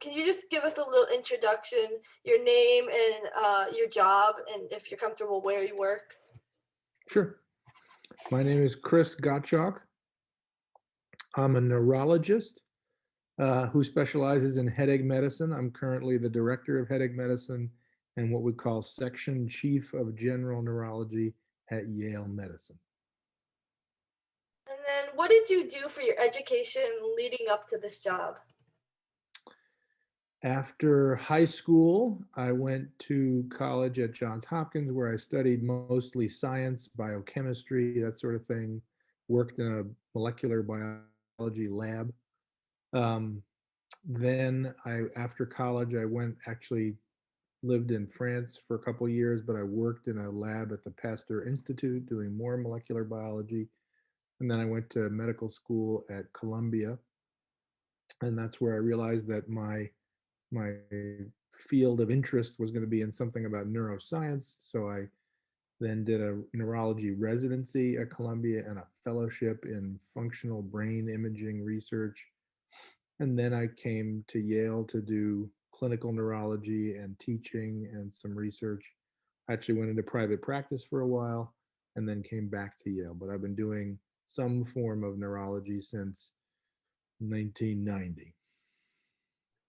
can you just give us a little introduction, your name and your job, and if you're comfortable where you work? Sure. My name is Chris Gottschalk. I'm a neurologist who specializes in headache medicine. I'm currently the director of headache medicine and what we call section chief of general neurology at Yale Medicine. And then what did you do for your education leading up to this job? After high school, I went to college at Johns Hopkins where I studied mostly science, biochemistry, that sort of thing, worked in a molecular biology lab. Um, after college, I went actually lived in France for a couple of years, but I worked in a lab at the Pasteur Institute doing more molecular biology. And then I went to medical school at Columbia, and that's where I realized that my field of interest was going to be in something about neuroscience. So I then did a neurology residency at Columbia and a fellowship in functional brain imaging research. And then I came to Yale to do clinical neurology and teaching and some research. I actually went into private practice for a while and then came back to Yale. But I've been doing some form of neurology since 1990.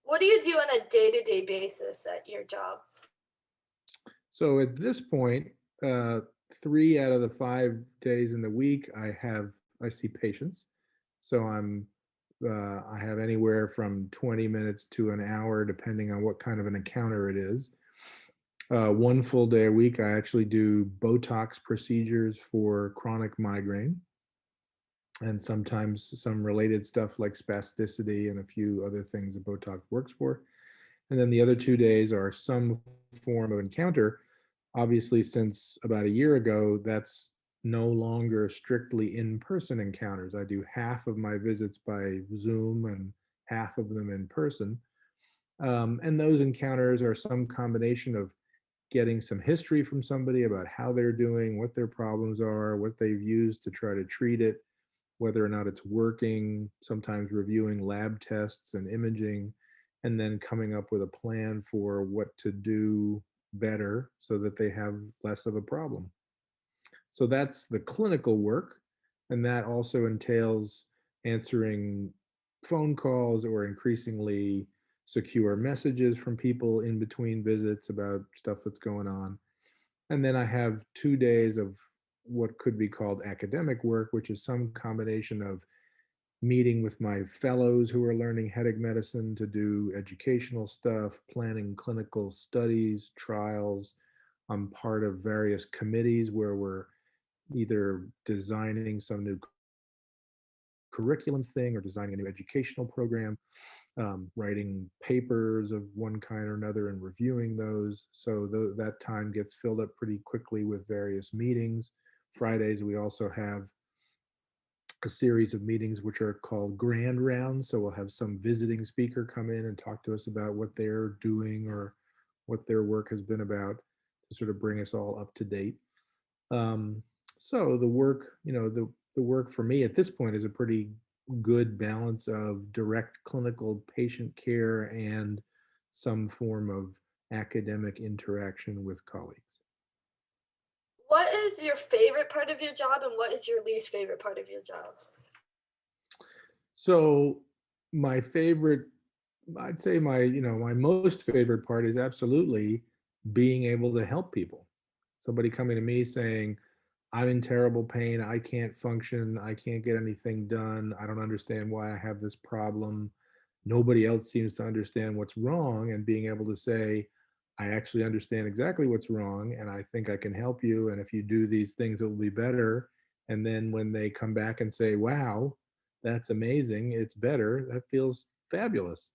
What do you do on a day-to-day basis at your job? So at this point, 3 out of the 5 days in the week, I see patients. So I have anywhere from 20 minutes to an hour, depending on what kind of an encounter it is. One full day a week, I actually do Botox procedures for chronic migraine and sometimes some related stuff like spasticity and a few other things that Botox works for. And then the other 2 days are some form of encounter. Obviously, since about a year ago, that's no longer strictly in-person encounters. I do half of my visits by Zoom and half of them in person. And those encounters are some combination of getting some history from somebody about how they're doing, what their problems are, what they've used to try to treat it, whether or not it's working, sometimes reviewing lab tests and imaging, and then coming up with a plan for what to do better so that they have less of a problem. So that's the clinical work. And that also entails answering phone calls or increasingly secure messages from people in between visits about stuff that's going on. And then I have 2 days of what could be called academic work, which is some combination of meeting with my fellows who are learning headache medicine to do educational stuff, planning clinical studies, trials. I'm part of various committees where we're either designing some new curriculum thing or designing a new educational program, writing papers of one kind or another and reviewing those. So that time gets filled up pretty quickly with various meetings. Fridays, we also have a series of meetings which are called grand rounds. So we'll have some visiting speaker come in and talk to us about what they're doing or what their work has been about to sort of bring us all up to date. Um, so the work, the work for me at this point is a pretty good balance of direct clinical patient care and some form of academic interaction with colleagues. What is your favorite part of your job and what is your least favorite part of your job? So my favorite, I'd say my most favorite part is absolutely being able to help people. Somebody coming to me saying, I'm in terrible pain. I can't function. I can't get anything done. I don't understand why I have this problem. Nobody else seems to understand what's wrong. And being able to say, I actually understand exactly what's wrong. And I think I can help you. And if you do these things, it will be better. And then when they come back and say, wow, that's amazing, it's better, that feels fabulous.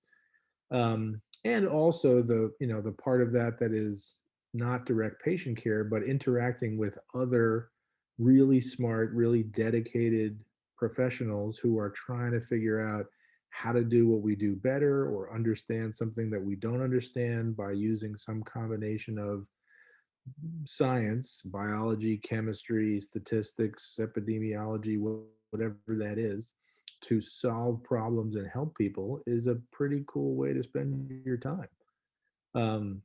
And also the part of that that is not direct patient care, but interacting with other really smart, really dedicated professionals who are trying to figure out how to do what we do better or understand something that we don't understand by using some combination of science, biology, chemistry, statistics, epidemiology, whatever that is, to solve problems and help people is a pretty cool way to spend your time. Um,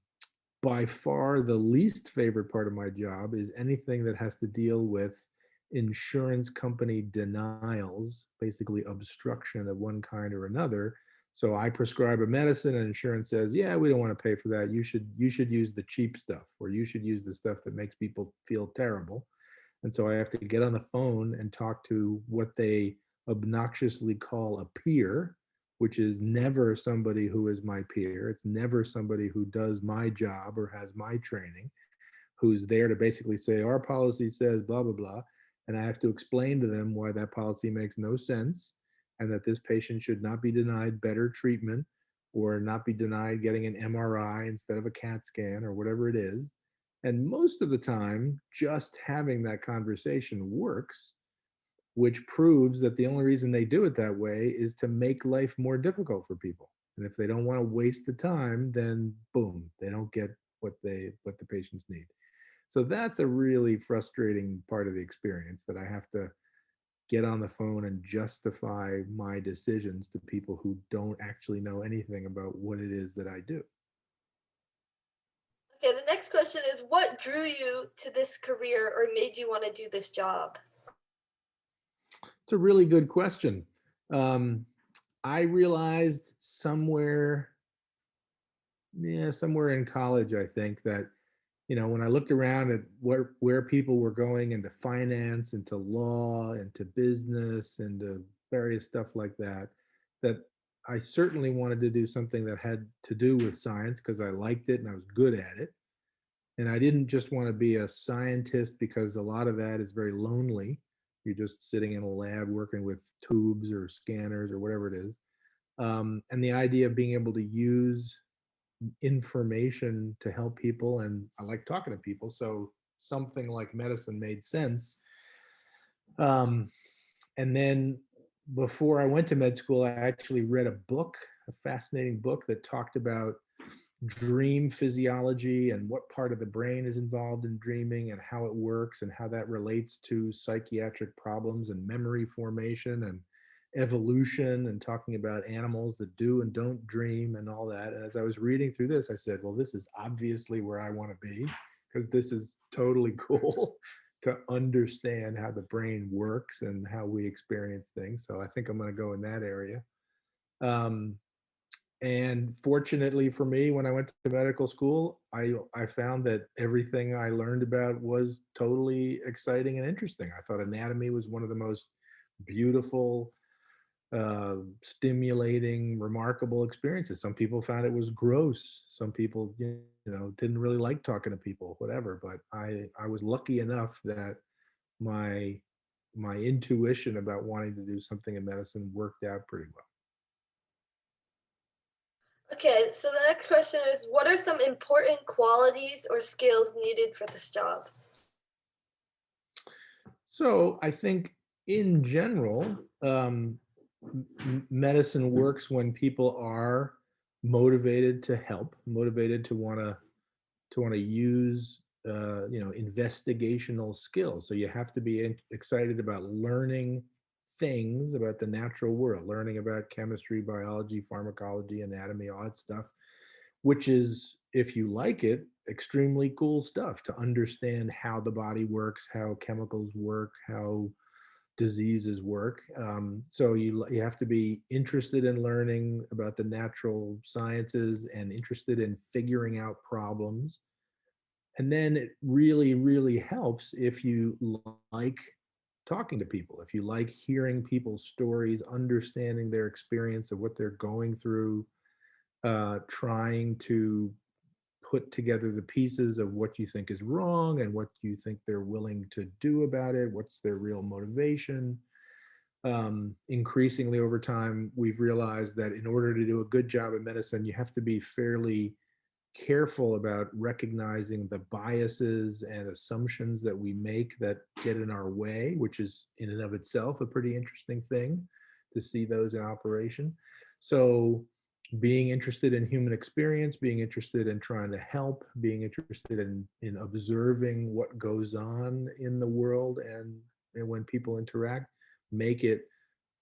by far, the least favorite part of my job is anything that has to deal with insurance company denials, basically obstruction of one kind or another. So I prescribe a medicine and insurance says, yeah, we don't want to pay for that. You should use the cheap stuff, or you should use the stuff that makes people feel terrible. And so I have to get on the phone and talk to what they obnoxiously call a peer, which is never somebody who is my peer. It's never somebody who does my job or has my training, who's there to basically say, our policy says blah, blah, blah. And I have to explain to them why that policy makes no sense and that this patient should not be denied better treatment or not be denied getting an MRI instead of a CAT scan or whatever it is. And most of the time, just having that conversation works, which proves that the only reason they do it that way is to make life more difficult for people. And if they don't want to waste the time, then boom, they don't get what the patients need. So that's a really frustrating part of the experience, that I have to get on the phone and justify my decisions to people who don't actually know anything about what it is that I do. Okay, the next question is what drew you to this career or made you want to do this job? It's a really good question. Um, I realized somewhere in college, I think that, when I looked around at where people were going into finance, into law, into business, into various stuff like that, that I certainly wanted to do something that had to do with science because I liked it and I was good at it. And I didn't just want to be a scientist because a lot of that is very lonely. You're just sitting in a lab working with tubes or scanners or whatever it is. And the idea of being able to use information to help people, and I like talking to people, so something like medicine made sense. Um, and then before I went to med school, I actually read a book, a fascinating book that talked about dream physiology and what part of the brain is involved in dreaming and how it works and how that relates to psychiatric problems and memory formation and evolution, and talking about animals that do and don't dream and all that. And as I was reading through this, I said, well, this is obviously where I want to be, because this is totally cool to understand how the brain works and how we experience things. So I think I'm going to go in that area. Um, and fortunately for me, when I went to medical school, I found that everything I learned about was totally exciting and interesting. I thought anatomy was one of the most beautiful, stimulating, remarkable experiences. Some people found it was gross. Some people, didn't really like talking to people, whatever. But I was lucky enough that my my intuition about wanting to do something in medicine worked out pretty well. Okay, so the next question is what are some important qualities or skills needed for this job? So I think in general, medicine works when people are motivated to help, motivated to want to use investigational skills. So you have to be excited about learning things about the natural world, learning about chemistry, biology, pharmacology, anatomy, all that stuff, which is, if you like it, extremely cool stuff to understand how the body works, how chemicals work, how diseases work. So you have to be interested in learning about the natural sciences and interested in figuring out problems. And then it really, really helps if you like talking to people, if you like hearing people's stories, understanding their experience of what they're going through, trying to put together the pieces of what you think is wrong and what you think they're willing to do about it, what's their real motivation. Increasingly over time, we've realized that in order to do a good job in medicine, you have to be fairly careful about recognizing the biases and assumptions that we make that get in our way, which is in and of itself a pretty interesting thing to see those in operation. So being interested in human experience, being interested in trying to help, being interested in observing what goes on in the world and when people interact, make it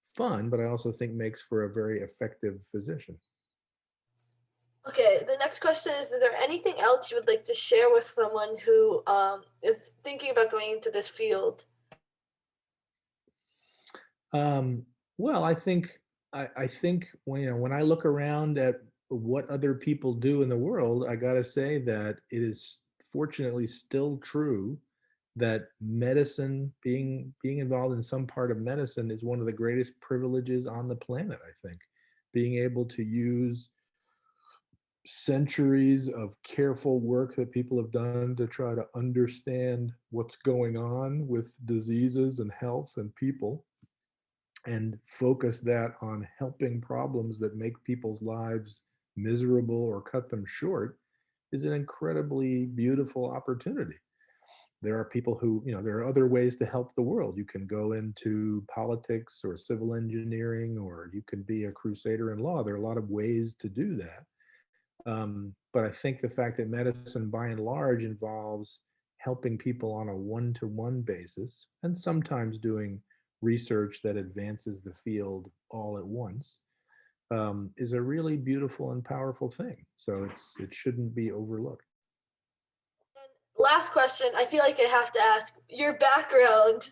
fun, but I also think makes for a very effective physician. Okay, the next question is there anything else you would like to share with someone who is thinking about going into this field? Um, well, I think when when I look around at what other people do in the world, I got to say that it is fortunately still true that medicine, being involved in some part of medicine, is one of the greatest privileges on the planet. I think being able to use centuries of careful work that people have done to try to understand what's going on with diseases and health and people and focus that on helping problems that make people's lives miserable or cut them short is an incredibly beautiful opportunity. There are people who, there are other ways to help the world. You can go into politics or civil engineering, or you can be a crusader in law. There are a lot of ways to do that. But I think the fact that medicine by and large involves helping people on a one-to-one basis and sometimes doing research that advances the field all at once is a really beautiful and powerful thing. So it shouldn't be overlooked. Last question, I feel like I have to ask your background.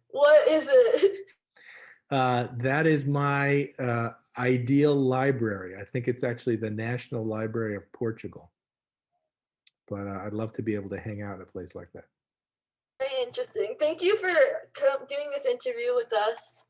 What is it? That is my ideal library. I think it's actually the National Library of Portugal, but I'd love to be able to hang out in a place like that. Very interesting. Thank you for doing this interview with us.